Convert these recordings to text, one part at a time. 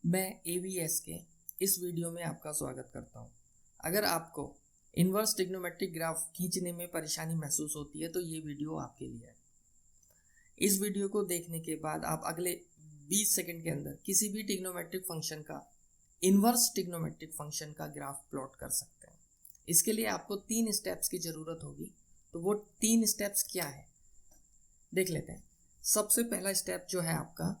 मैं AVS के इस वीडियो में आपका स्वागत करता हूं। अगर आपको इन्वर्स ट्रिग्नोमेट्रिक ग्राफ खींचने में परेशानी महसूस होती है तो ये वीडियो आपके लिए है। इस वीडियो को देखने के बाद आप अगले 20 सेकंड के अंदर किसी भी ट्रिग्नोमेट्रिक फंक्शन का इन्वर्स ट्रिग्नोमेट्रिक फंक्शन का ग्राफ प्लॉट कर सकते हैं। इसके लिए आपको 3 स्टेप्स की ज़रूरत होगी। तो वो 3 स्टेप्स क्या है देख लेते हैं। सबसे पहला स्टेप जो है आपका,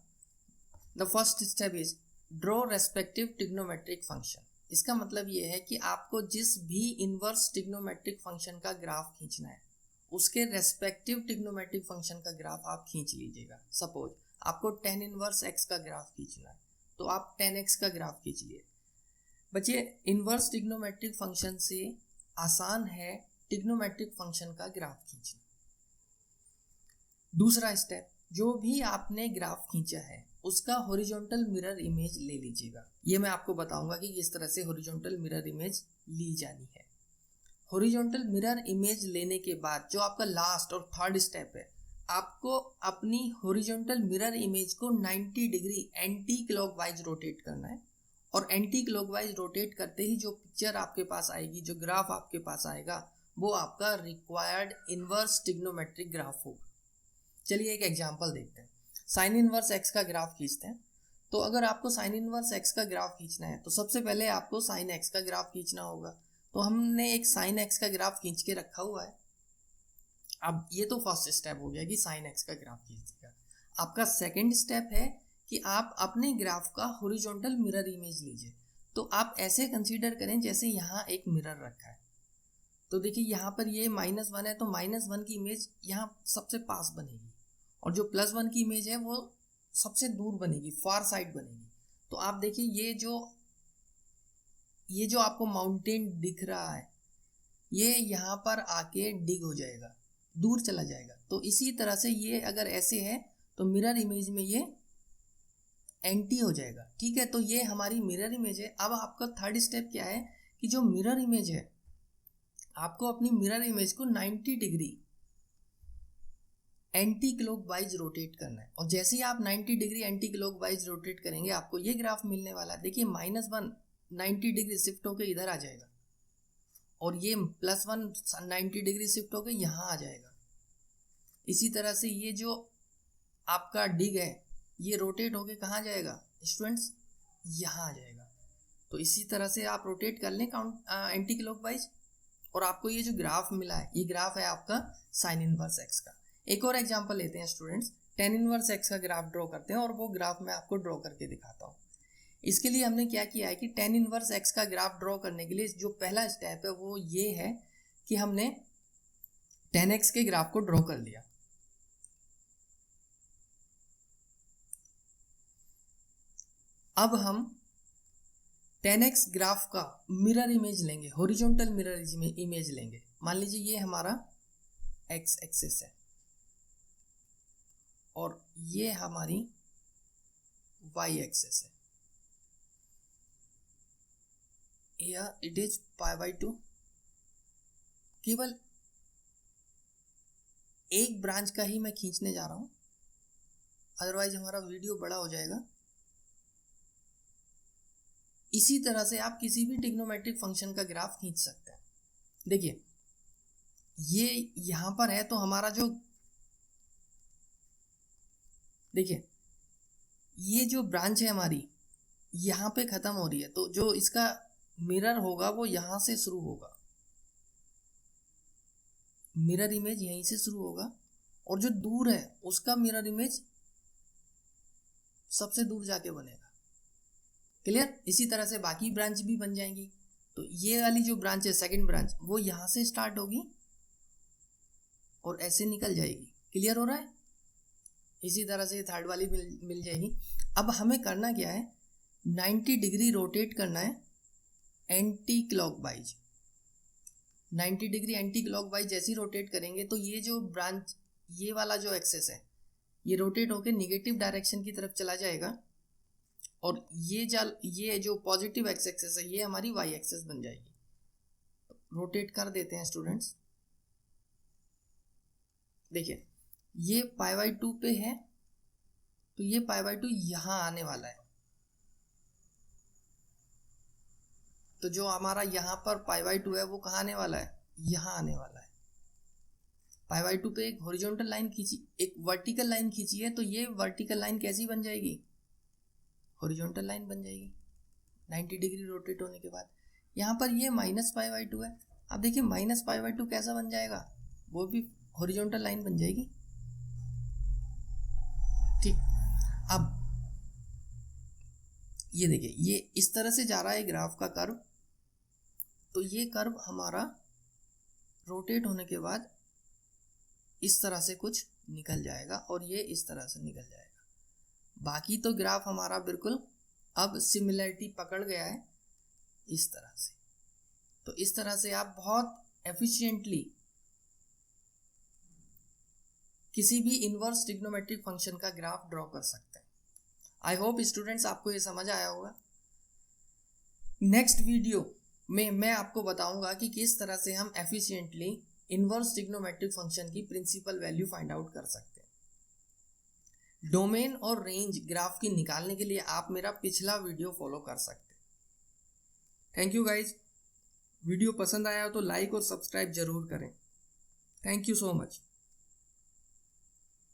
the first step is draw respective trigonometric function. इसका मतलब ये है कि आपको जिस भी इन्वर्स ट्रिग्नोमेट्रिक फंक्शन का ग्राफ खींचना है उसके रेस्पेक्टिव ट्रिग्नोमेट्रिक फंक्शन का ग्राफ आप खींच लीजिएगा। सपोज आपको tan इनवर्स x का ग्राफ खींचना है तो आप tan x का ग्राफ खींच लिए। बच्चे, इन्वर्स ट्रिग्नोमेट्रिक फंक्शन से आसान है ट्रिग्नोमेट्रिक फंक्शन का ग्राफ खींचना। दूसरा स्टेप, जो भी आपने ग्राफ खींचा है उसका हॉरिजॉन्टल मिरर इमेज ले लीजिएगा। ये मैं आपको बताऊंगा कि किस तरह से हॉरिजॉन्टल मिरर इमेज ली जानी है। हॉरिजॉन्टल मिरर इमेज लेने के बाद जो आपका लास्ट और थर्ड स्टेप है, आपको अपनी हॉरिजॉन्टल मिरर इमेज को 90 डिग्री एंटी क्लॉकवाइज रोटेट करना है। और एंटी क्लॉकवाइज रोटेट करते ही जो पिक्चर आपके पास आएगी, जो ग्राफ आपके पास आएगा, वो आपका रिक्वायर्ड इन्वर्स ट्रिग्नोमेट्रिक ग्राफ होगा। चलिए एक एग्जांपल देखते हैं। साइन इनवर्स एक्स का ग्राफ खींचते हैं। तो अगर आपको साइन इनवर्स एक्स का ग्राफ खींचना है तो सबसे पहले आपको साइन एक्स का ग्राफ खींचना होगा। तो हमने एक साइन एक्स का ग्राफ खींच के रखा हुआ है। अब ये तो फर्स्ट स्टेप हो गया कि साइन एक्स का ग्राफ खींचिएगा। आपका सेकेंड स्टेप है कि आप अपने ग्राफ का हॉरिजॉन्टल मिरर इमेज लीजिए। तो आप ऐसे कंसीडर करें जैसे यहाँ एक मिरर रखा है। तो देखिए यहाँ पर ये -1 है तो -1 की इमेज यहाँ सबसे पास बनेगी और जो +1 की इमेज है वो सबसे दूर बनेगी, फार साइड बनेगी। तो आप देखिए ये जो आपको माउंटेन दिख रहा है ये यहाँ पर आके डिग हो जाएगा, दूर चला जाएगा। तो इसी तरह से ये अगर ऐसे है तो मिरर इमेज में ये एंटी हो जाएगा। ठीक है, तो ये हमारी मिरर इमेज है। अब आपका थर्ड स्टेप क्या है कि जो मिरर इमेज है, आपको अपनी मिरर इमेज को 90 डिग्री एंटी क्लॉकवाइज रोटेट करना है। और जैसे ही आप 90 डिग्री एंटी क्लॉकवाइज रोटेट करेंगे आपको ये ग्राफ मिलने वाला है। देखिए -1 90 डिग्री शिफ्ट होकर इधर आ जाएगा और ये +1 90 डिग्री शिफ्ट होकर यहाँ आ जाएगा। इसी तरह से ये जो आपका डिग है ये रोटेट होकर कहाँ जाएगा स्टूडेंट्स, यहाँ आ जाएगा। तो इसी तरह से आप रोटेट कर लें एंटी क्लॉकवाइज और आपको ये जो ग्राफ मिला है ये ग्राफ है आपका साइन इनवर्स एक्स का। एक और एग्जांपल लेते हैं स्टूडेंट्स। tan इनवर्स एक्स का ग्राफ ड्रॉ करते हैं और वो ग्राफ मैं आपको ड्रॉ करके दिखाता हूँ। इसके लिए हमने क्या किया है कि tan इनवर्स एक्स का ग्राफ ड्रॉ करने के लिए जो पहला स्टेप है वो ये है कि हमने tan x के ग्राफ को ड्रॉ कर लिया। अब हम tan x ग्राफ का मिरर इमेज लेंगे, हॉरिजॉन्टल मिरर इमेज लेंगे। मान लीजिए ये हमारा x एक्सिस है और ये हमारी y एक्सिस है। It is π/2। केवल एक ब्रांच का ही मैं खींचने जा रहा हूं, अदरवाइज हमारा वीडियो बड़ा हो जाएगा। इसी तरह से आप किसी भी ट्रिग्नोमेट्रिक फंक्शन का ग्राफ खींच सकते हैं। देखिए ये यहां पर है तो हमारा जो, देखिए ये जो ब्रांच है हमारी यहाँ पे खत्म हो रही है, तो जो इसका मिरर होगा वो यहाँ से शुरू होगा, मिरर इमेज यहीं से शुरू होगा और जो दूर है उसका मिरर इमेज सबसे दूर जाके बनेगा। क्लियर? इसी तरह से बाकी ब्रांच भी बन जाएंगी। तो ये वाली जो ब्रांच है सेकंड ब्रांच वो यहाँ से स्टार्ट होगी और ऐसे निकल जाएगी। क्लियर हो रहा है? इसी तरह से थर्ड वाली मिल जाएगी। अब हमें करना क्या है, 90 डिग्री रोटेट करना है anti clockwise. 90 degree anti clockwise जैसे ही रोटेट करेंगे तो ये जो ब्रांच, ये वाला जो एक्सेस है ये रोटेट होकर नेगेटिव डायरेक्शन की तरफ चला जाएगा और ये जो पॉजिटिव एक्स एक्सेस है ये हमारी वाई एक्सेस बन जाएगी। रोटेट कर देते हैं स्टूडेंट्स। देखिए ये π/2 पे है तो ये π/2 यहाँ आने वाला है तो जो हमारा यहाँ पर π/2 है वो कहाँ आने वाला है, यहाँ आने वाला है। π/2 पे एक हॉरिजॉन्टल लाइन खींची, एक वर्टिकल लाइन खींची है, तो ये वर्टिकल लाइन कैसी बन जाएगी, हॉरिजॉन्टल लाइन बन जाएगी 90 डिग्री रोटेट होने के बाद। यहाँ पर ये -π/2 है, अब देखिए -π/2 कैसा बन जाएगा, वो भी हॉरिजॉन्टल लाइन बन जाएगी। ठीक, अब ये देखिए ये इस तरह से जा रहा है ग्राफ का कर्व, तो ये कर्व हमारा रोटेट होने के बाद इस तरह से कुछ निकल जाएगा और ये इस तरह से निकल जाएगा। बाकी तो ग्राफ हमारा बिल्कुल अब सिमिलरिटी पकड़ गया है इस तरह से। तो इस तरह से आप बहुत एफिशिएंटली किसी भी इनवर्स ट्रिग्नोमेट्रिक फंक्शन का ग्राफ ड्रॉ कर सकते हैं। आई होप स्टूडेंट्स आपको ये समझ आया होगा। नेक्स्ट वीडियो में मैं आपको बताऊंगा कि किस तरह से हम एफिशिएंटली इनवर्स ट्रिग्नोमेट्रिक फंक्शन की प्रिंसिपल वैल्यू फाइंड आउट कर सकते हैं। डोमेन और रेंज ग्राफ की निकालने के लिए आप मेरा पिछला वीडियो फॉलो कर सकते हैं। Thank you guys. वीडियो पसंद आया हो तो लाइक और सब्सक्राइब जरूर करें। Thank you so much.